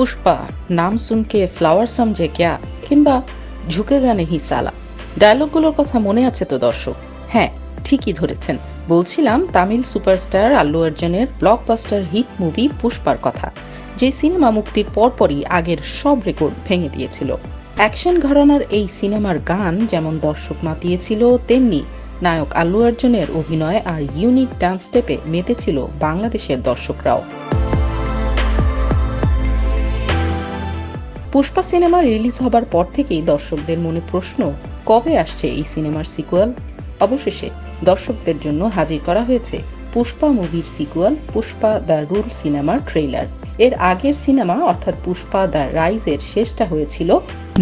पुष्पा नाम सुन के फ्लावर समझे क्या কিংবা ঝুঁকেগা নেহি সালা ডায়লগগুলোর কথা মনে আছে তো দর্শক? হ্যাঁ, ঠিকই ধরেছেন। বলছিলাম তামিল সুপারস্টার আল্লু অর্জুনের ব্লকবাস্টার হিট মুভি পুষ্পার কথা, যে সিনেমা মুক্তির পরপরই আগের সব রেকর্ড ভেঙে দিয়েছিল। অ্যাকশন ঘরানার এই সিনেমার গান যেমন দর্শক মাতিয়েছিল, তেমনি নায়ক আল্লু অর্জুনের অভিনয় আর ইউনিক ডান্স স্টেপে মেতেছিল বাংলাদেশের দর্শকরাও। পুষ্পা সিনেমা রিলিজ হবার পর থেকেই দর্শকদের মনে প্রশ্ন, কবে আসছে এই সিনেমার সিকুয়াল? অবশেষে দর্শকদের জন্য হাজির করা হয়েছে পুষ্পা মুভির সিকুয়াল পুষ্পা দ্য রুল সিনেমার ট্রেইলার। এর আগের সিনেমা অর্থাৎ পুষ্পা দ্য রাইজের শেষটা হয়েছিল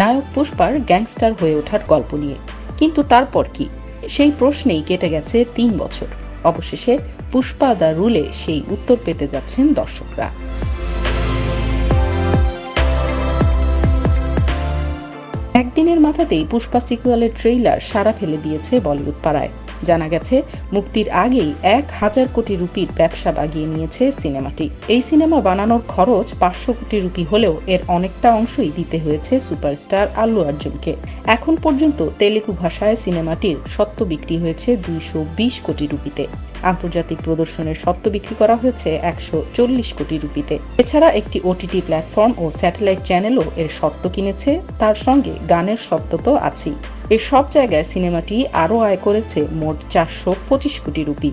নায়ক পুষ্পার গ্যাংস্টার হয়ে ওঠার গল্প নিয়ে। কিন্তু তারপর কি? সেই প্রশ্নেই কেটে গেছে ৩ বছর। অবশেষে পুষ্পা দ্য রুলে সেই উত্তর পেতে যাচ্ছেন দর্শকরা। একদিনের মাথাতেই পুষ্পা সিকুয়ালের ট্রেইলার সাড়া ফেলে দিয়েছে বলিউড পাড়ায়। জানা গেছে মুক্তির আগেই ১,০০০ কোটি রুপির ব্যবসা বাগিয়ে নিয়েছে সিনেমাটি। এই সিনেমা বানানোর খরচ ৫০০ কোটি রুপি হলেও এর অনেকটা অংশই দিতে হয়েছে সুপারস্টার আল্লু অর্জুনকে। এখন পর্যন্ত তেলেগু ভাষায় সিনেমাটির স্বত্ব বিক্রি হয়েছে ২২০ কোটি রুপিতে। আন্তর্জাতিক প্রদর্শনের স্বত্ব বিক্রি করা হয়েছে ১৪০ কোটি রুপিতে। এছাড়া একটি ওটিটি প্ল্যাটফর্ম ও স্যাটেলাইট চ্যানেলও এর স্বত্ব কিনেছে, তার সঙ্গে গানের স্বত্ব তো আছেই। এই সব জায়গায় সিনেমাটি আরও আয় করেছে মোট ৪২৫ কোটি রুপি।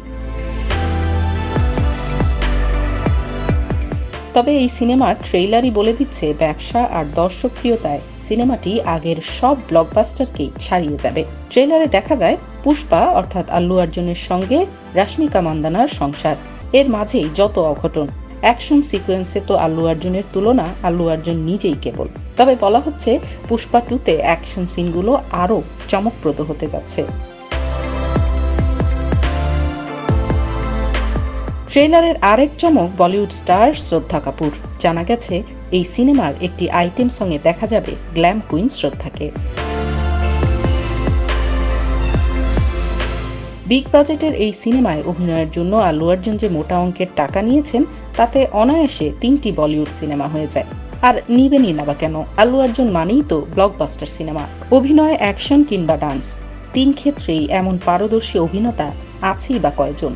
তবে এই সিনেমার ট্রেইলারই বলে দিচ্ছে ব্যবসা আর দর্শকপ্রিয়তায় সিনেমাটি আগের সব ব্লকবাস্টারকেই ছাড়িয়ে যাবে। ট্রেইলারে দেখা যায় পুষ্পা অর্থাৎ আল্লু অর্জুনের সঙ্গে রাশ্মিকা মান্দানার সংসার। এর মাঝেই যত অঘটন। অ্যাকশন সিকোয়েন্সে তো আল্লু অর্জুনের তুলনা আল্লু অর্জুন নিজেই কেবল। তবে বলা হচ্ছে পুষ্পা 2তে অ্যাকশন সিনগুলো আরও চমকপ্রদ হতে যাচ্ছে। ট্রেলারের আরেক চমক বলিউড স্টার শ্রদ্ধা কাপুর। জানা গেছে এই সিনেমার একটি আইটেম সঙ্গে দেখা যাবে গ্ল্যাম কুইন শ্রদ্ধাকে। বিগ বাজেটের এই সিনেমায় অভিনয়ের জন্য আল্লু অর্জুন যে মোটা অঙ্কের টাকা নিয়েছেন, তাতে অনায়াসে 3টি বলিউড সিনেমা হয়ে যায়। আর নিবেনই না বা কেন? আল্লু অর্জুন মানেই তো ব্লকবাস্টার সিনেমা। অভিনয়, অ্যাকশন কিংবা ডান্স, 3 ক্ষেত্রেই এমন পারদর্শী অভিনেতা আছেই বা কয়জন?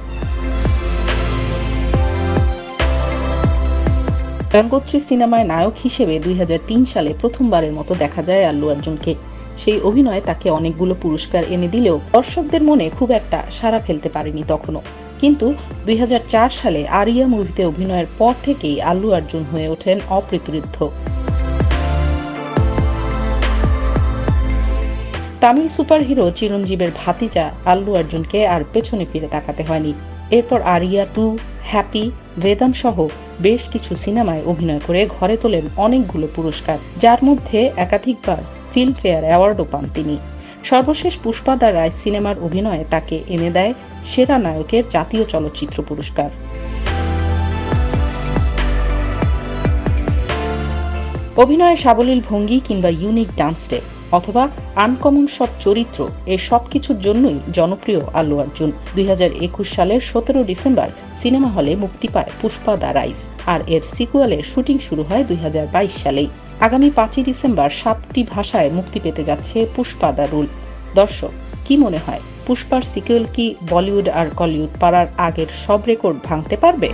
গঙ্গোত্রী সিনেমায় নায়ক হিসেবে ২০০৩ সালে প্রথমবারের মতো দেখা যায় আল্লু অর্জুনকে। সেই অভিনয় তাকে অনেকগুলো পুরস্কার এনে দিলেও দর্শকদের মনে খুব একটা সাড়া ফেলতে পারেনি তখনও। কিন্তু ২০০৪ সালে আরিয়া মুভিতে অভিনয়ের পর থেকেই আল্লু অর্জুন হয়ে ওঠেন অপ্রতিরোধ্য। তামিল সুপারহিরো চিরঞ্জীবের ভাতিজা আল্লু অর্জুনকে আর পেছনে ফিরে তাকাতে হয়নি। এরপর আরিয়া 2, হ্যাপি, বেদম সহ বেশ কিছু সিনেমায় অভিনয় করে ঘরে তোলেন অনেকগুলো পুরস্কার, যার মধ্যে একাধিকবার ফিল্মফেয়ার অ্যাওয়ার্ডও পান তিনি। সর্বশেষ পুষ্পা দ্য রাইজ সিনেমার অভিনয়ে তাকে এনে দেয় সেরা নায়কের জাতীয় চলচ্চিত্র পুরস্কার। অভিনয়ে সাবলীল ভঙ্গি কিংবা ইউনিক ডান্স স্টেপ অথবা আনকমন সব চরিত্র, এই সব কিছুর জন্যই জনপ্রিয় আল্লু অর্জুন। ২০২১ সালের ১৭ ডিসেম্বর সিনেমা হলে মুক্তি পায় পুষ্পা দ্য রাইজ, আর এর সিকুয়ালের শুটিং শুরু হয় ২০২২ সালেই। আগামী ৫ই ডিসেম্বর ৭টি ভাষায় মুক্তি পেতে যাচ্ছে পুষ্পা দ্য রুল। দর্শক, কি মনে হয় পুষ্পার সিকুয়েল কি বলিউড আর কলিউড পাড়ার আগের সব রেকর্ড ভাঙতে পারবে?